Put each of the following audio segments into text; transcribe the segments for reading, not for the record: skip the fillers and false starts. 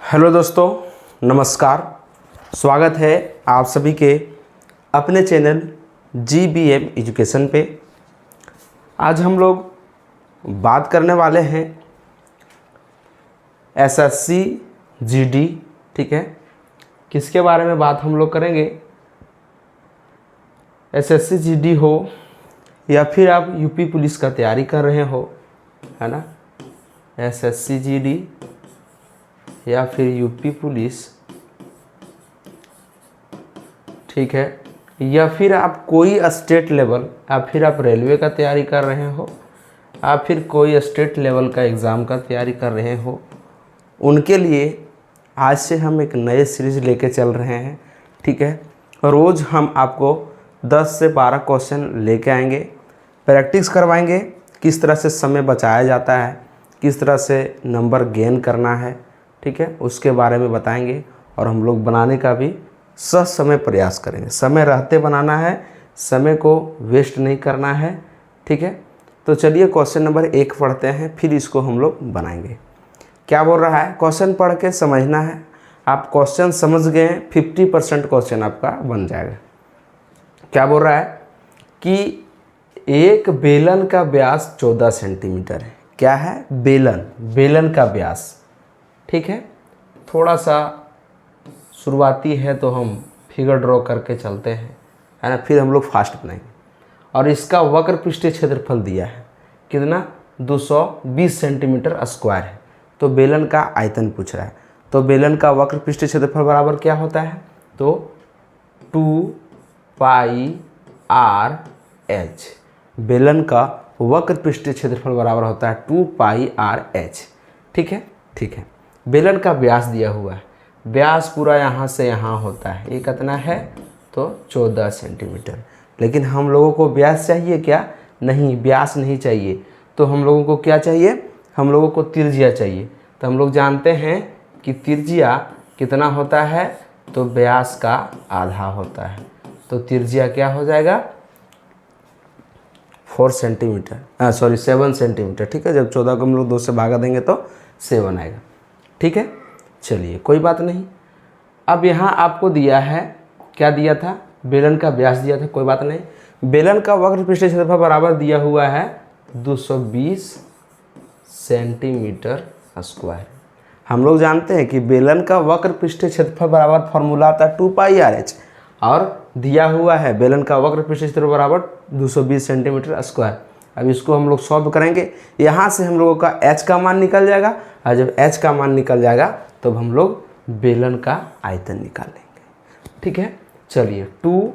Hello दोस्तों, नमस्कार। स्वागत है आप सभी के अपने चैनल GBM एजुकेशन पे। आज हम लोग बात करने वाले हैं SSC GD। ठीक है, किसके बारे में बात हम लोग करेंगे? SSC GD हो या फिर आप यूपी पुलिस का तैयारी कर रहे हो, है ना। SSC GD या फिर यूपी पुलिस, ठीक है, या फिर आप कोई स्टेट लेवल या फिर आप रेलवे का तैयारी कर रहे हो या फिर कोई स्टेट लेवल का एग्ज़ाम का तैयारी कर रहे हो, उनके लिए आज से हम एक नए सीरीज़ लेके चल रहे हैं। ठीक है, रोज़ हम आपको 10 से 12 क्वेश्चन लेके आएंगे, प्रैक्टिस करवाएंगे, किस तरह से समय बचाया जाता है, किस तरह से नंबर गेन करना है, ठीक है, उसके बारे में बताएंगे। और हम लोग बनाने का भी समय प्रयास करेंगे। समय रहते बनाना है, समय को वेस्ट नहीं करना है। ठीक है, तो चलिए क्वेश्चन नंबर 1 पढ़ते हैं, फिर इसको हम लोग बनाएंगे। क्या बोल रहा है? क्वेश्चन पढ़ के समझना है। आप क्वेश्चन समझ गए, 50% क्वेश्चन आपका बन जाएगा। क्या बोल रहा है कि एक बेलन का व्यास 14 सेंटीमीटर है। क्या है? बेलन का व्यास। ठीक है, थोड़ा सा शुरुआती है तो हम फिगर ड्रॉ करके चलते हैं, है ना, फिर हम लोग फास्ट बनाएंगे। और इसका वक्र पृष्ठीय क्षेत्रफल दिया है कितना? 220 सेंटीमीटर स्क्वायर है। तो बेलन का आयतन पूछ रहा है, तो बेलन का वक्र पृष्ठीय क्षेत्रफल बराबर क्या होता है? तो 2πr/h। बेलन का वक्र पृष्ठीय क्षेत्रफल बराबर होता है 2πr/h। ठीक है, ठीक है। बेलन का व्यास दिया हुआ है, व्यास पूरा यहाँ से यहाँ होता है, ये कितना है? तो 14 सेंटीमीटर। लेकिन हम लोगों को व्यास चाहिए क्या? नहीं, व्यास नहीं चाहिए। तो हम लोगों को क्या चाहिए? हम लोगों को त्रिज्या चाहिए। तो हम लोग जानते हैं कि त्रिज्या कितना होता है? तो व्यास का आधा होता है। तो त्रिज्या क्या हो जाएगा? 7 सेंटीमीटर। ठीक है, जब 14 को हम लोग 2 से भागा देंगे तो 7 आएगा। ठीक है, चलिए कोई बात नहीं। अब यहाँ आपको दिया है, क्या दिया था? बेलन का व्यास दिया था, कोई बात नहीं। बेलन का वक्र पृष्ठीय क्षेत्रफल बराबर दिया हुआ है 220 सेंटीमीटर स्क्वायर। हम लोग जानते हैं कि बेलन का वक्र पृष्ठीय क्षेत्रफल बराबर फॉर्मूला आता है 2πr/h, और दिया हुआ है बेलन का वक्र पृष्ठीय क्षेत्रफल बराबर 220 सेंटीमीटर स्क्वायर। अब इसको हम लोग सॉल्व करेंगे। यहाँ से हम लोगों का h का मान निकल जाएगा, और जब h का मान निकल जाएगा तब तो हम लोग बेलन का आयतन निकाल लेंगे। ठीक है, चलिए 2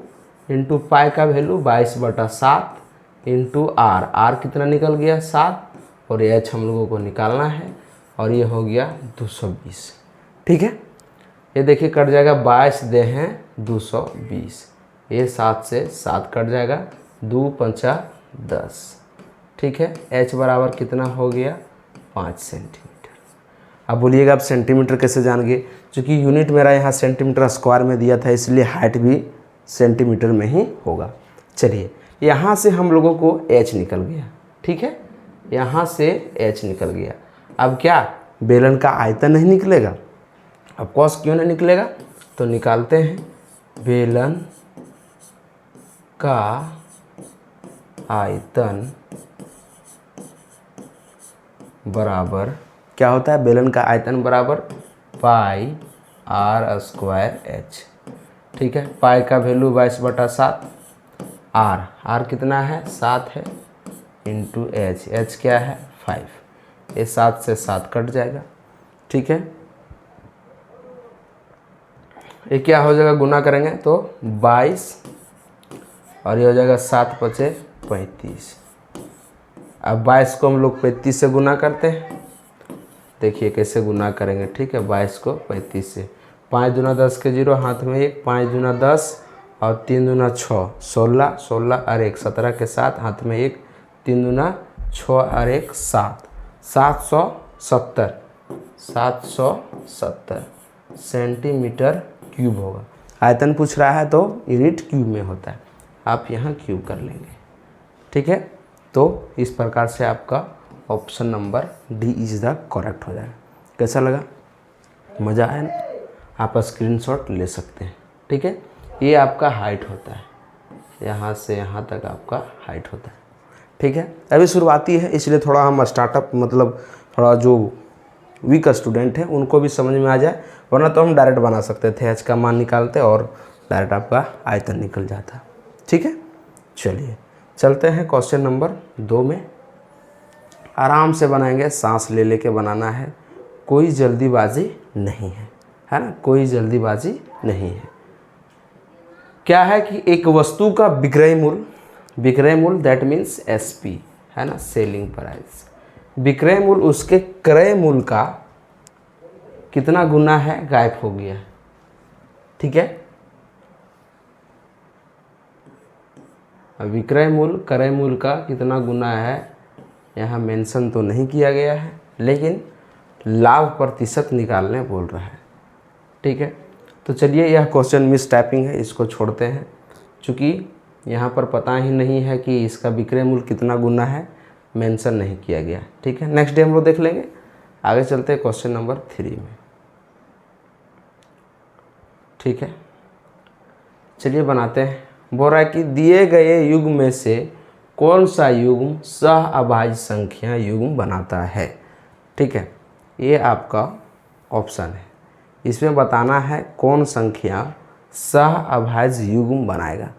× पाई का वैल्यू 22/7 × r कितना निकल गया? 7, और h हम लोगों को निकालना है, और ये हो गया 220। ठीक है, ये देखिए कट जाएगा, 22 दे हैं 220, ये 7 से 7 कट जाएगा, 2 × 5 = 10। ठीक है, h बराबर कितना हो गया? 5 सेंटीमीटर। अब बोलिएगा आप सेंटीमीटर कैसे जान गए? क्योंकि यूनिट मेरा यहाँ सेंटीमीटर स्क्वायर में दिया था, इसलिए हाइट भी सेंटीमीटर में ही होगा। चलिए, यहाँ से हम लोगों को h निकल गया। ठीक है, यहाँ से h निकल गया। अब क्या बेलन का आयतन नहीं निकलेगा? अब कॉस क्यों नहीं निकलेगा? तो निकालते हैं। बेलन का आयतन बराबर क्या होता है? बेलन का आयतन बराबर πr²h। ठीक है, पाई का वैल्यू 22/7, r कितना है? 7 है, इंटू h क्या है? 5। ये 7 से 7 कट जाएगा। ठीक है, ये क्या हो जाएगा? गुना करेंगे तो 22, और ये हो जाएगा 7 × 5 = 35। अब 22 को हम लोग 35 से गुना करते हैं। देखिए कैसे गुना करेंगे। ठीक है, 22 को 35 से, 5 दूना 10 के 0, हाथ में 1, 5 दूना 10 और 3 दूना 6, 16, 16 और 1, 17 के 7, हाथ में 1, 3 दूना 6 और 1, 7, 770 सेंटीमीटर क्यूब होगा। आयतन पूछ रहा है तो यूनिट क्यूब में होता है, आप यहाँ क्यूब कर लेंगे। ठीक है, तो इस प्रकार से आपका option number D is the correct हो जाएगा। कैसा लगा? मज़ा आया ना, आप स्क्रीनशॉट ले सकते हैं। ठीक है, ये आपका हाइट होता है, यहाँ से यहाँ तक आपका हाइट होता है। ठीक है, अभी शुरुआती है इसलिए थोड़ा हम स्टार्टअप मतलब थोड़ा जो वीक स्टूडेंट हैं उनको भी समझ में आ जाए, वरना तो हम डायरेक्ट बना सकते थे, एच का मान निकालते और डायरेक्ट आपका आयतन निकल जाता। ठीक है, चलिए चलते हैं क्वेश्चन नंबर 2 में। आराम से बनाएंगे, सांस ले लेके बनाना है, कोई जल्दीबाजी नहीं है ना, कोई जल्दीबाजी नहीं है। क्या है कि एक वस्तु का विक्रय मूल्य दैट मीन्स एसपी है ना, सेलिंग प्राइस, विक्रय मूल्य उसके क्रय मूल्य का कितना गुना है, गायब हो गया है। ठीक है, विक्रय मूल्य क्रय मूल्य का कितना गुना है यहाँ मेंशन तो नहीं किया गया है, लेकिन लाभ प्रतिशत निकालने बोल रहा है। ठीक है, तो चलिए यह क्वेश्चन मिस टाइपिंग है, इसको छोड़ते हैं, क्योंकि यहाँ पर पता ही नहीं है कि इसका विक्रय मूल्य कितना गुना है, मेंशन नहीं किया गया। ठीक है, नेक्स्ट डे हम लोग देख लेंगे। आगे चलते हैं क्वेश्चन नंबर 3 में। ठीक है, चलिए बनाते हैं। बोल रहा है कि दिए गए युग्म में से कौन सा युग्म सह अभाज्य संख्या युग्म बनाता है। ठीक है, ये आपका ऑप्शन है, इसमें बताना है कौन संख्या सह अभाज्य युग्म बनाएगा।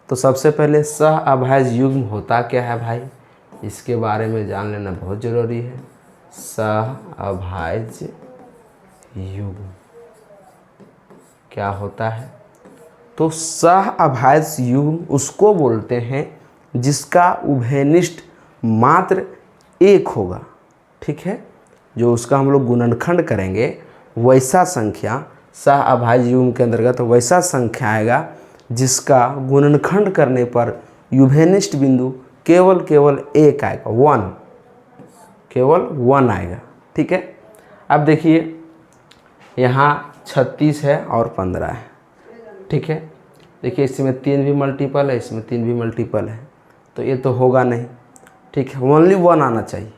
तो सबसे पहले सह अभाज्य युग्म होता क्या है भाई, इसके बारे में जान लेना बहुत ज़रूरी है। सह अभाज्य युग्म क्या होता है, तो सह अभाज्य युग्म उसको बोलते हैं जिसका उभयनिष्ठ मात्र एक होगा। ठीक है, जो उसका हम लोग गुणनखंड करेंगे वैसा संख्या सह अभाज्य युग्म के अंतर्गत वैसा संख्या आएगा जिसका गुणनखंड करने पर उभयनिष्ठ बिंदु केवल एक आएगा, 1, केवल 1 आएगा। ठीक है, अब देखिए यहाँ 36 है और 15 है। ठीक है, देखिए इसमें 3 भी मल्टीपल है, इसमें 3 भी मल्टीपल है, तो ये तो होगा नहीं। ठीक है, ओनली 1 आना चाहिए।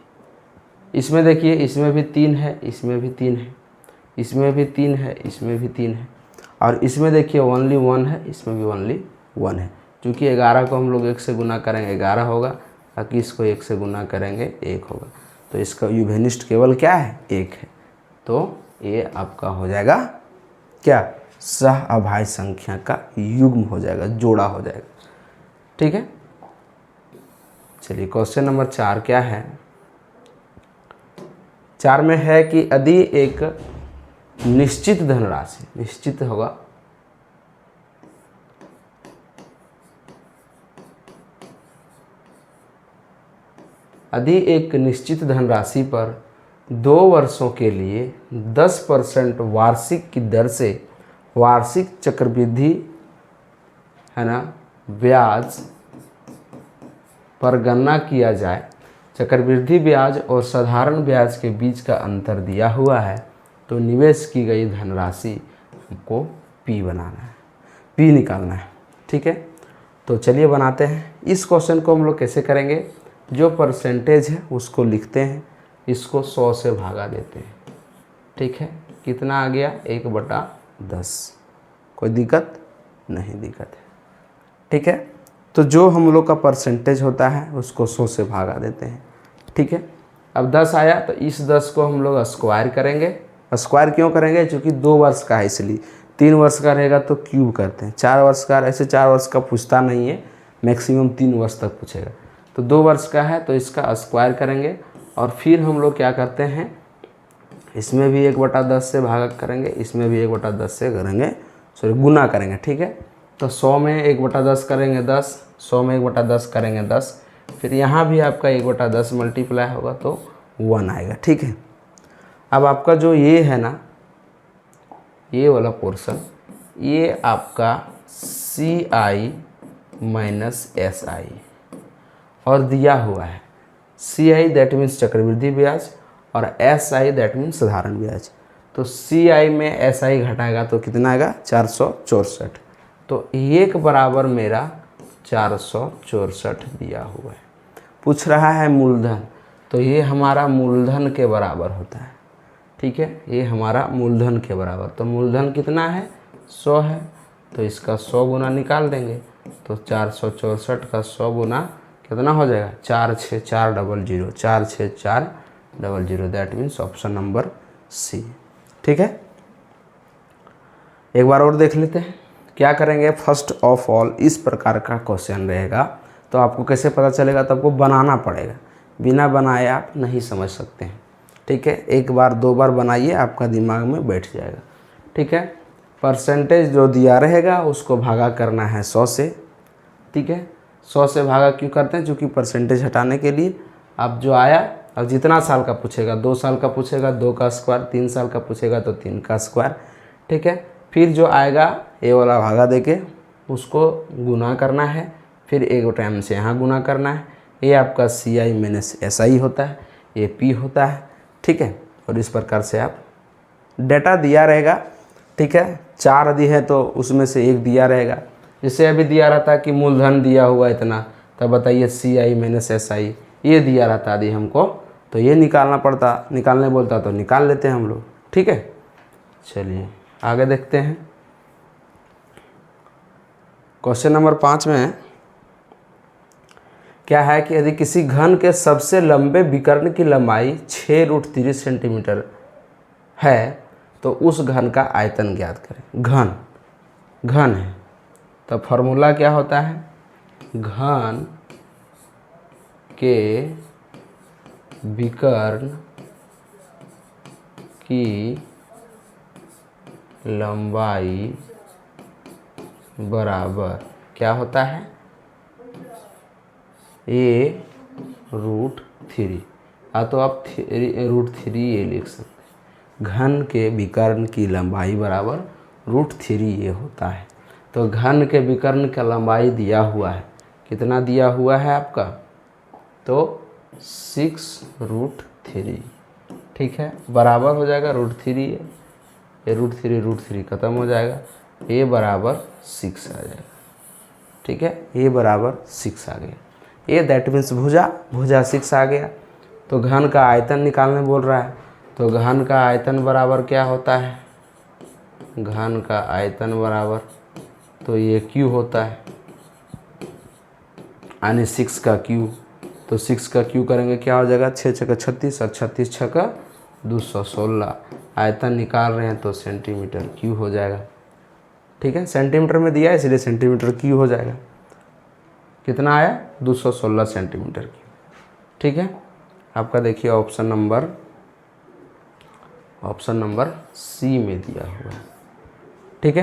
इसमें देखिए इसमें भी 3 है, इसमें भी 3 है, इसमें भी 3 है, इसमें भी 3 है, और इसमें देखिए ओनली 1 है, इसमें भी ओनली 1 है। क्योंकि 11 को हम लोग 1 से गुना करेंगे 11 होगा, बाकी इसको 1 से गुना करेंगे 1 होगा, तो इसका उभयनिष्ठ केवल क्या है, 1 है। तो ये आपका हो जाएगा क्या, सह अभाज्य संख्या का युग्म हो जाएगा, जोड़ा हो जाएगा। ठीक है, चलिए क्वेश्चन नंबर 4 क्या है। 4 में है कि यदि एक निश्चित धनराशि, निश्चित होगा, यदि एक निश्चित धनराशि पर 2 वर्षों के लिए 10% वार्षिक की दर से वार्षिक चक्रवृद्धि है ना ब्याज पर गणना किया जाए, चक्रवृद्धि ब्याज और साधारण ब्याज के बीच का अंतर दिया हुआ है, तो निवेश की गई धनराशि हमको P बनाना है, P निकालना है। ठीक है, तो चलिए बनाते हैं। इस क्वेश्चन को हम लोग कैसे करेंगे, जो परसेंटेज है उसको लिखते हैं, इसको 100 से भागा देते हैं। ठीक है, कितना आ गया, 1/10, कोई दिक्कत नहीं, दिक्कत है। ठीक है, तो जो हम लोग का परसेंटेज होता है उसको 100 से भागा देते हैं। ठीक है, अब 10 आया तो इस 10 को हम लोग स्क्वायर करेंगे। स्क्वायर क्यों करेंगे, क्योंकि 2 वर्ष का है इसलिए, 3 वर्ष का रहेगा तो क्यूब करते हैं, 4 वर्ष का, ऐसे 4 वर्ष का पूछता नहीं है, मैक्सिमम 3 वर्ष तक पूछेगा। तो 2 वर्ष का है तो इसका स्क्वायर करेंगे, और फिर हम लोग क्या करते हैं, इसमें भी 1/10 से भागा करेंगे, इसमें भी 1/10 से करेंगे, सॉरी गुना करेंगे। ठीक है, तो 100 में 1/10 करेंगे 10, 100 में 1/10 करेंगे 10, फिर यहाँ भी आपका 1/10 मल्टीप्लाई होगा तो 1 आएगा। ठीक है, अब आपका जो ये है ना, ये वाला पोर्शन, ये आपका CI माइनस SI और दिया हुआ है। CI दैट मीन्स चक्रवृद्धि ब्याज और SI दैट मीन्स साधारण ब्याज। तो CI में SI घटाएगा तो कितना आएगा, 464। तो 1 बराबर मेरा 464 दिया हुआ है। पूछ रहा है मूलधन, तो ये हमारा मूलधन के बराबर होता है। ठीक है, ये हमारा मूलधन के बराबर। तो मूलधन कितना है, 100 है, तो इसका 100 गुना निकाल देंगे। तो 464 का 100 गुना कितना हो जाएगा, 46400, 46400, that means option number C. ठीक है, एक बार और देख लेते हैं क्या करेंगे। फर्स्ट ऑफ ऑल इस प्रकार का क्वेश्चन रहेगा, तो आपको कैसे पता चलेगा, तो आपको बनाना पड़ेगा, बिना बनाए आप नहीं समझ सकते हैं। ठीक है, एक बार 2 बार बनाइए, आपका दिमाग में बैठ जाएगा। ठीक है, परसेंटेज जो दिया रहेगा उसको भागा करना है 100 से। ठीक है, 100 से भागा क्यों करते हैं, क्योंकि परसेंटेज हटाने के लिए अब जो आया, अब जितना साल का पूछेगा, 2 साल का पूछेगा 2 का स्क्वायर, 3 साल का पूछेगा तो 3 का स्क्वायर। ठीक है, फिर जो आएगा ए वाला भागा देके उसको गुना करना है, फिर एक टाइम से यहाँ गुना करना है। ये आपका CI माइनस SI होता है, ये P होता है। ठीक है, और इस प्रकार से आप डेटा दिया रहेगा। ठीक है, 4 यदि है तो उसमें से 1 दिया रहेगा। जैसे अभी दिया रहता कि मूलधन दिया हुआ इतना, तब बताइए CI माइनस SI ये दिया रहता यदि हमको, तो ये निकालना पड़ता, निकालने बोलता तो निकाल लेते हैं हम लोग। ठीक है, चलिए आगे देखते हैं। क्वेश्चन नंबर 5 में क्या है कि यदि किसी घन के सबसे लंबे विकर्ण की लंबाई 6√3 सेंटीमीटर है तो उस घन का आयतन ज्ञात करें। घन है तो फॉर्मूला क्या होता है, घन के विकर्ण की लंबाई बराबर क्या होता है, A√3। तो आप √3 ये लिख सकते हैं। घन के विकर्ण की लंबाई बराबर √3 ये होता है। तो घन के विकर्ण का लंबाई दिया हुआ है, कितना दिया हुआ है आपका, तो 6√3। ठीक है, बराबर हो जाएगा √3, ये √3 खत्म हो जाएगा, A बराबर 6 आ जाएगा। ठीक है, A बराबर 6 आ गया। ये दैट मीन्स भुजा 6 आ गया। तो घन का आयतन निकालने बोल रहा है, तो घन का आयतन बराबर क्या होता है, घन का आयतन बराबर, तो ये Q होता है, यानी 6 का Q। तो 6 का Q करेंगे क्या हो जाएगा, 6 छक्का 36 और 36 छक्का 216। आयतन निकाल रहे हैं तो सेंटीमीटर Q हो जाएगा। ठीक है, सेंटीमीटर में दिया है इसलिए सेंटीमीटर Q हो जाएगा। कितना आया, 216 सेंटीमीटर Q। ठीक है, आपका देखिए ऑप्शन नंबर C में दिया हुआ है। ठीक है।